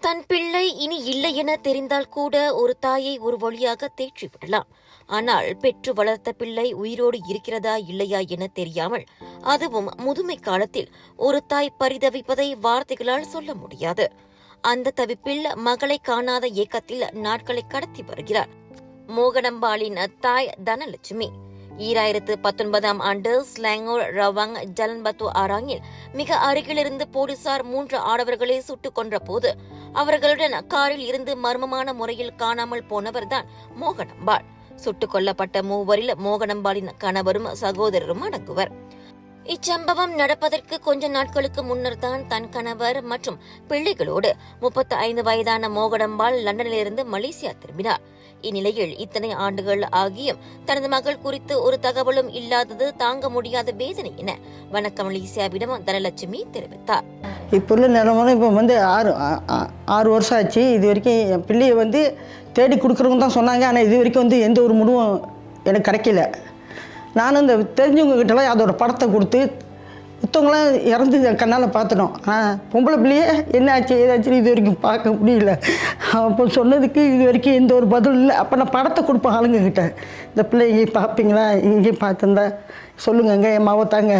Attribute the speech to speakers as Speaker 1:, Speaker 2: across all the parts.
Speaker 1: தன் பிள்ளை இனி இல்லை என தெரிந்தால் கூட ஒரு தாயை ஒரு வழியாக தேற்றி விடலாம். ஆனால் பெற்று வளர்த்த பிள்ளை உயிரோடு இருக்கிறதா இல்லையா என தெரியாமல், அதுவும் முதுமை காலத்தில் ஒரு தாய் பரிதவிப்பதை வார்த்தைகளால் சொல்ல முடியாது. அந்த தவிப்பில் மகளை காணாத ஏக்கத்தில் நாட்களை கடத்தி வருகிறார் மோகனம்பாளின் தாய் தனலட்சுமி. 2019 ஆண்டு ஸ்லாங்கூர் ரவாங் ஜலன்பத்து ஆராங்கில் மிக அருகிலிருந்து போலீசார் 3 ஆடவர்களை சுட்டுக் கொன்ற போது அவர்களுடன் காரில் இருந்து மர்மமான முறையில் காணாமல் போனவர்தான் மோகனம்பாள். சுட்டுக் கொல்லப்பட்ட மூவரில் மோகனம்பாளின் கணவரும் சகோதரரும் அடங்குவர். இச்சம்பவம் நடப்பதற்கு கொஞ்ச நாட்களுக்கு முன்னர் தான் தன் கணவர் மற்றும் பிள்ளைகளோடு 35 வயதான மோகனம்பாள் லண்டனிலிருந்து மலேசியா திரும்பினார். இந்நிலையில் இத்தனை ஆண்டுகள் ஆகியும் தனது மகள் குறித்து ஒரு தகவலும் இல்லாதது தாங்க முடியாத வேதனை என வணக்கம் மலேசியாவிடம் தனலட்சுமி தெரிவித்தார்.
Speaker 2: இப்போ உள்ள நிலம இப்போ வந்து 6 வருஷம் ஆச்சு. இது வரைக்கும் என் பிள்ளையை தேடி கொடுக்குறவங்க தான் சொன்னாங்க. ஆனால் இது வரைக்கும் எந்த ஒரு முடிவும் எனக்கு கிடைக்கல. நானும் இந்த தெரிஞ்சவங்க கிட்டலாம் அதோட படத்தை கொடுத்து மற்றவங்களாம் இறந்து கண்ணால் பார்த்துட்டோம். பொம்பளை பிள்ளையே என்ன ஆச்சு ஏதாச்சும் இது வரைக்கும் பார்க்க முடியல. அப்போ சொன்னதுக்கு இது வரைக்கும் எந்த ஒரு பதில் இல்லை. அப்போ நான் படத்தை கொடுப்பேன் ஆளுங்கக்கிட்ட, இந்த பிள்ளை இங்கே பார்ப்பீங்களா, இங்கேயும் பார்த்துருந்தா சொல்லுங்கங்க, என் மாவத்தாங்க.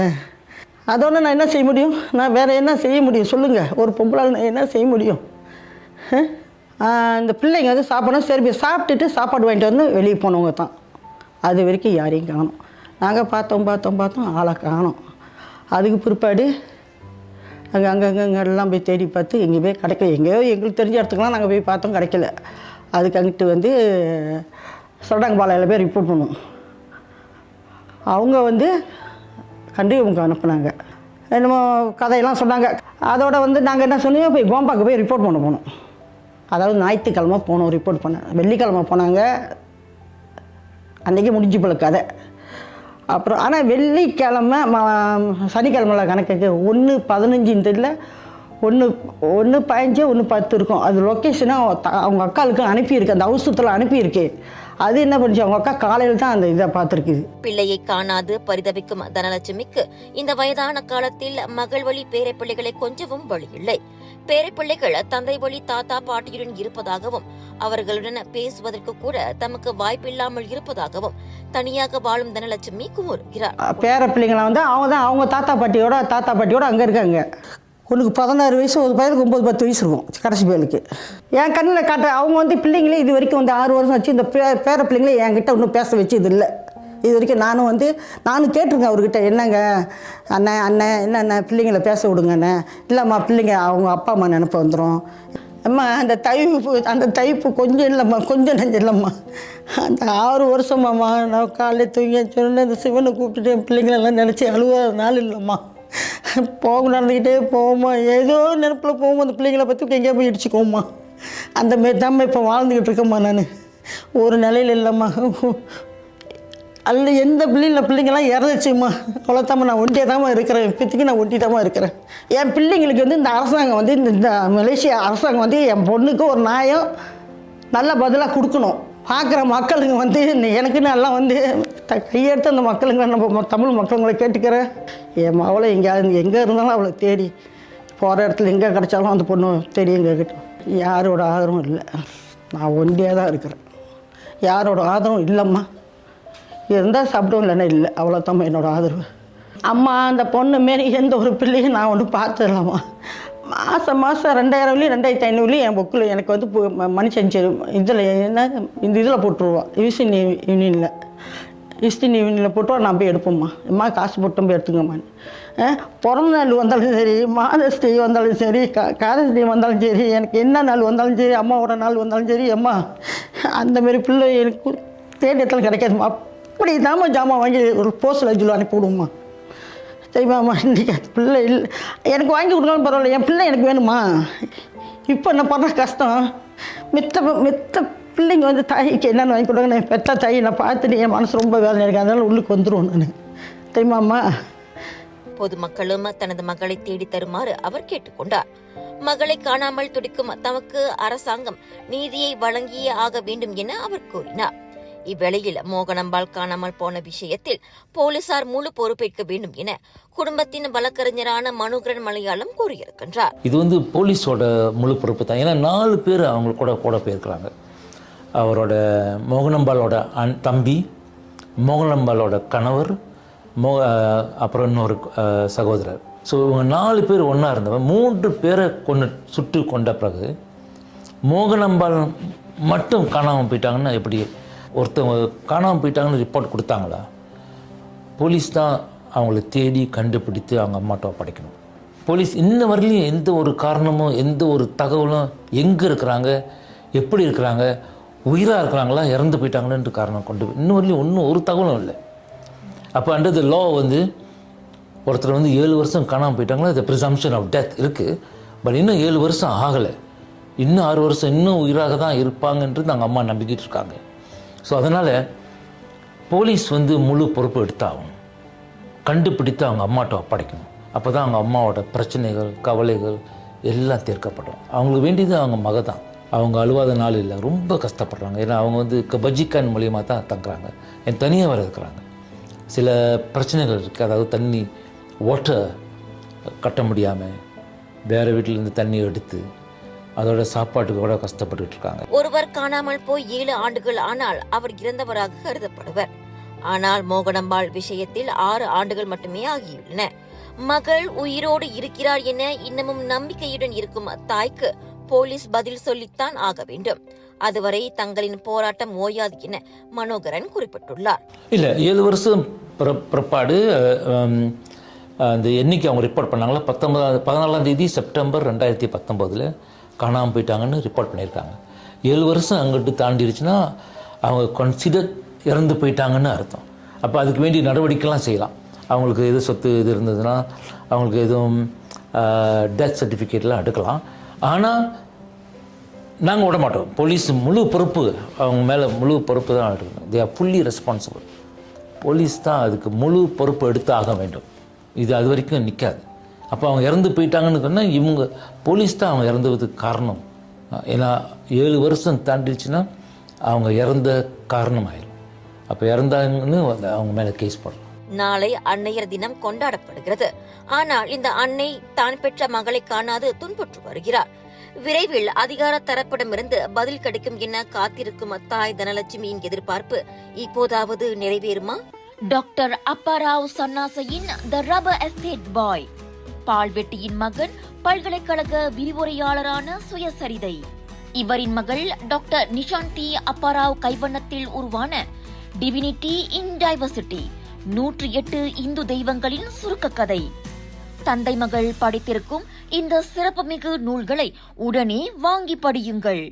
Speaker 2: அதோட நான் என்ன செய்ய முடியும்? நான் வேறு என்ன செய்ய முடியும் சொல்லுங்கள்? ஒரு பொம்பளை நான் என்ன செய்ய முடியும்? இந்த பிள்ளைங்க சாப்பிடணும், சரி சாப்பிட்டுட்டு சாப்பாடு வாங்கிட்டு வந்து வெளியே போனவங்க தான். அது வரைக்கும் யாரையும் காணும். நாங்கள் பார்த்தோம் ஆளை காணோம். அதுக்கு பிற்பாடு அங்கெல்லாம் போய் தேடி பார்த்து எங்கேயுமே கிடைக்கல. எங்கேயோ எங்களுக்கு தெரிஞ்ச இடத்துக்குலாம் நாங்கள் போய் பார்த்தோம், கிடைக்கல. அதுக்கு அங்கிட்டு சடங்பாளையில் போய் ரிப்போர்ட் பண்ணுவோம். அவங்க கண்டு இவங்க அனுப்புனாங்க. என்னமோ கதையெல்லாம் சொன்னாங்க. அதோட நாங்கள் என்ன சொன்னோம், போய் கோம்பாக்கு போய் ரிப்போர்ட் பண்ண போனோம். அதாவது ஞாயிற்றுக்கிழமை போனோம் ரிப்போர்ட் பண்ண. வெள்ளிக்கிழமை போனாங்க, அன்றைக்கி முடிஞ்சு போல கதை. அப்புறம் ஆனால் வெள்ளிக்கிழமை சனிக்கிழமையில் கணக்குக்கு 1:15 தெரியல, 1:15 1:10 இருக்கும். அது லொக்கேஷனாக அவங்க அக்காளுக்கு அனுப்பியிருக்கு, அந்த அவசரத்தில் அனுப்பியிருக்கு. அது என்ன பண்ணிச்சு, அவங்க அக்கா காலையில் தான் அந்த இதை பார்த்துருக்குது.
Speaker 1: பிள்ளையை காணாது பரிதவிக்கும் தனலட்சுமிக்கு இந்த வயதான காலத்தில் மகள் வழி பேரப்பிள்ளைகளை கொஞ்சவும் வழி இல்லை. பேரப்பிள்ளைகள் தந்தை வழி தாத்தா பாட்டியுடன் இருப்பதாகவும் அவர்களுடன் பேசுவதற்கு கூட தமக்கு வாய்ப்பில்லாமல் இருப்பதாகவும் தனியாக வாழும் தனலட்சுமி கூறுகிறார்.
Speaker 2: பேரப்பிள்ளைங்களை அவங்க தாத்தா பாட்டியோட அங்கே இருக்காங்க. ஒன்றுக்கு 16 வயசு, ஒரு பையனுக்கு 9-10 வயசு இருக்கும் கடைசி பையனுக்கு. என் கண்ணில் காட்ட அவங்க பிள்ளைங்களே இது வரைக்கும் 6 வருஷம் ஆச்சு. இந்த பேர பிள்ளைங்களே என்கிட்ட இன்னும் பேச வச்சு இது இல்லை. இது வரைக்கும் நானும் கேட்டிருக்கேன் அவர்கிட்ட, என்னங்க அண்ணன் என்ன பிள்ளைங்களை பேச விடுங்கண்ணே. இல்லைம்மா, பிள்ளைங்க அவங்க அப்பா அம்மா நினப்ப வந்துடும். அம்மா அந்த தைப்பு கொஞ்சம் இல்லைம்மா, கொஞ்சம் நஞ்சம் இல்லைம்மா. அந்த 6 வருஷமாம்மா நான் காலையில் தூங்கி சொன்ன இந்த சிவனை கூப்பிட்டுட்டு என் பிள்ளைங்களெல்லாம் நினச்சி அழுவாத நாள் இல்லைம்மா. நடந்துக்கிட்டே போவோம்மா, ஏதோ நினப்பில் போவோம். அந்த பிள்ளைங்களை பற்றி எங்கேயா போய் இடிச்சுக்கோம்மா. அந்த மாரி தான் இப்போ வாழ்ந்துக்கிட்டு இருக்கேம்மா. நான் ஒரு நிலையில் இல்லைம்மா. அதில் எந்த பிள்ளைங்களாம் இறந்துச்சும்மா. அவ்வளோத்தாம்மா, நான் ஒண்டியாக தாம்மா இருக்கிறேன். இப்போதைக்கு நான் ஒண்டி தாம்மா இருக்கிறேன். என் பிள்ளைங்களுக்கு இந்த அரசாங்கம் இந்த மலேசியா அரசாங்கம் என் பொண்ணுக்கு ஒரு நியாயம் நல்ல பதிலாக கொடுக்கணும். பார்க்குற மக்களுங்க எனக்குன்னு எல்லாம் கையெடுத்து அந்த மக்களுங்க, நம்ம தமிழ் மக்களுங்களை கேட்டுக்கிறேன். என் மகளை எங்கே இருந்தாலும் அவளை தேடி போகிற இடத்துல எங்கே கிடச்சாலும் அந்த பொண்ணு தேடி எங்ககிட்ட. யாரோட ஆதரவும் இல்லை, நான் ஒண்டியாக தான் இருக்கிறேன். யாரோட ஆதரவும் இல்லைம்மா. இருந்தால் சாப்பிடுவோம், இல்லைன்னா இல்லை. அவ்வளோதாம்மா என்னோடய ஆதரவு. அம்மா, அந்த பொண்ணு மாரி எந்த ஒரு பிள்ளையும் நான் பார்த்துடலாமா. மாதம் 2000 2500 என் புக்கில் எனக்கு மனுஷன் இதில் இந்த இதில் போட்டுருவான். யூனியனில் போட்டுருவா. நான் போய் எடுப்போம்மா. அம்மா காசு போட்டு போய் எடுத்துங்கம்மான்னு. பிறந்த நாள் வந்தாலும் சரி, மாதஸ்ரீ வந்தாலும் சரி, காதஸ்ரீ வந்தாலும் சரி, எனக்கு என்ன நாள் வந்தாலும் சரி, அம்மாவோட நாள் வந்தாலும் சரி, அம்மா அந்தமாரி பிள்ளை எனக்கு தேடி இடத்துல கிடைக்காதும்மா. அப்படி தாம்மா ஜாமான் வாங்கி ஒரு போஸ்டில் வச்சு அனுப்பி விடுவோம்மா. சரிம்மாம்மா, இன்றைக்கி பிள்ளை இல்லை, எனக்கு வாங்கி கொடுக்கணும் பரவாயில்ல, என் பிள்ளை எனக்கு வேணுமா. இப்போ நான் பண்ணுற கஷ்டம். மித்த பிள்ளைங்க தாய்க்கு என்னென்னு வாங்கி கொடுங்க. நான் பெற்ற தாயை நான் பார்த்துட்டு என் மனசு ரொம்ப வேதனை இருக்குது. அதனால் உள்ளுக்கு வந்துடுவோம் நான். தெரியுமாம்மா.
Speaker 1: பொதுமக்களும் தனது மகளை தேடி தருமாறு அவர் கேட்டுக்கொண்டார். மகளை காணாமல் துடிக்கும் தமக்கு அரசாங்கம் நீதியை வழங்கியே ஆக வேண்டும் என அவர் கூறினார். இவ்வேளையில் மோகனம்பாள் காணாமல் போன விஷயத்தில் போலீசார் முழு பொறுப்பேற்க வேண்டும் என குடும்பத்தின் வழக்கறிஞரான மனோகரன் மலையாளம் கூறியிருக்கின்றார்.
Speaker 3: இது போலீஸோட முழு பொறுப்பு தான். ஏன்னா 4 பேர் அவங்க கூட போயிருக்கிறாங்க. அவரோட மோகனம்பாளோட தம்பி, மோகனம்பாளோட கணவர், அப்புறம் இன்னொரு சகோதரர். ஸோ இவங்க 4 பேர் ஒன்றா இருந்தவங்க 3 பேரை சுட்டு கொண்ட பிறகு மோகனம்பாள் மட்டும் காணாமல் போயிட்டாங்கன்னா எப்படி? ஒருத்தவங்க காணாமல் போயிட்டாங்கன்னு ரிப்போர்ட் கொடுத்தாங்களா? போலீஸ் தான் அவங்கள தேடி கண்டுபிடித்து அவங்க அம்மாட்ட ஒப்படைக்கணும். போலீஸ் இன்ன வரையிலையும் எந்த ஒரு காரணமும் எந்த ஒரு தகவலும் எங்கே இருக்கிறாங்க, எப்படி இருக்கிறாங்க, உயிராக இருக்கிறாங்களா, இறந்து போயிட்டாங்களேன்ற காரணம் கொண்டு இன்னும் வரையிலும் ஒரு தகவலும் இல்லை. அப்போ அண்டர் த லா ஒருத்தர் 7 வருஷம் காணாமல் போயிட்டாங்களா, இந்த ப்ரிசம்ப்ஷன் ஆஃப் டெத் இருக்குது. பட் இன்னும் 7 வருஷம் ஆகலை, இன்னும் 6 வருஷம் இன்னும் உயிராக தான் இருப்பாங்கன்றது அவங்க அம்மா நம்பிக்கிட்டு இருக்காங்க. ஸோ அதனால் போலீஸ் முழு பொறுப்பு எடுத்தாகும், கண்டுபிடித்து அவங்க அம்மாட்ட ஒப்படைக்கணும். அப்போ தான் அவங்க அம்மாவோட பிரச்சனைகள், கவலைகள் எல்லாம் தீர்க்கப்படும். அவங்களுக்கு வேண்டியது அவங்க மக தான். அவங்க அழுவாத நாள் இல்லை, ரொம்ப கஷ்டப்படுறாங்க. ஏன்னா அவங்க பஜ்ஜிக்கான் மூலியமாக தான் தங்குறாங்க, என் தனியாக வர இருக்கிறாங்க. சில பிரச்சனைகள் இருக்குது. அதாவது தண்ணி வாட்டர் கட்ட முடியாமல் வேறு வீட்டிலேருந்து தண்ணி எடுத்து அதோட சாப்பாட்டுக்கு கூட கஷ்டப்பட்டு இருக்காங்க.
Speaker 1: ஒருவர் காணாமல் போய் 7 ஆண்டுகள் ஆனால் அவர் இறந்தவராக கருதப்படுவர். ஆனால் மோகனம்பாள் விஷயத்தில் 6 ஆண்டுகள் மட்டுமே ஆகியுள்ளன. மகள் உயிரோடு இருக்கிறார் என இன்னமும் நம்பிக்கையுடன் இருக்கும் தாய்க்கு போலீஸ் பதில் சொல்லித்தான் ஆக வேண்டும். அதுவரை தங்களின் போராட்டம் ஓயாது என மனோகரன் குறிப்பிட்டுள்ளார்.
Speaker 3: இல்லை, 7 வருஷம் பிற்பாடு அந்த எண்ணிக்கை அவங்க ரிப்போர்ட் பண்ணாங்களா, 14ஆம் தேதி செப்டம்பர் 2019 காணாமல் போயிட்டாங்கன்னு ரிப்போர்ட் பண்ணியிருக்காங்க. 7 வருஷம் அங்கிட்டு தாண்டிடுச்சுன்னா அவங்க கன்சிடர் இறந்து போயிட்டாங்கன்னு அர்த்தம். அப்போ அதுக்கு வேண்டிய நடவடிக்கைலாம் செய்யலாம். அவங்களுக்கு எது சொத்து இது இருந்ததுன்னா அவங்களுக்கு எதுவும் டெத் சர்டிஃபிகேட்லாம் எடுக்கலாம். ஆனால் நாங்கள் விட மாட்டோம். போலீஸ் முழு பொறுப்பு, அவங்க மேலே முழு பொறுப்பு தான் எடுக்கணும். They are fully responsible. Police தான் அதுக்கு முழு பொறுப்பு எடுத்து ஆக வேண்டும். இது அது வரைக்கும் நிற்காது. அப்போ அவங்க இறந்து போயிட்டாங்கன்னு சொன்னால் இவங்க போலீஸ் தான் அவங்க இறந்ததுக்கு காரணம். ஏன்னா 7 வருஷம் தாண்டிடுச்சுன்னா அவங்க இறந்த காரணம் ஆயிடும். அப்போ இறந்தாங்கன்னு அவங்க மேலே கேஸ் போடலாம்.
Speaker 1: நாளை அன்னையர் தினம் கொண்டாடப்படுகிறது. ஆனால் இந்த அன்னை தான் பெற்ற மகளை காணாது துன்புற்று வருகிறார். விரைவில் அதிகார தரப்பிடமிருந்து பதில் கிடைக்கும் என காத்திருக்கும் தாய் தனலட்சுமியின் எதிர்பார்ப்பு இப்போதாவது நிறைவேறுமா? டாக்டர் அப்பாராவ் சன்னாசையின் தி ரப்பர் எஸ்டேட் பாய், பால்வெட்டியின் மகன், பல்கலைக்கழக விரிவுரையாளரான சுயசரிதை. இவரின் மகள் டாக்டர் நிஷாந்தி அப்பாராவ் கைவண்ணத்தில் உருவான டிவினிட்டி இன் டைவர்சிட்டி, 108 இந்து தெய்வங்களின் சுருக்க கதை. தந்தை மகள் படித்திருக்கும் இந்த சிறப்புமிகு நூல்களை உடனே வாங்கி படியுங்கள்.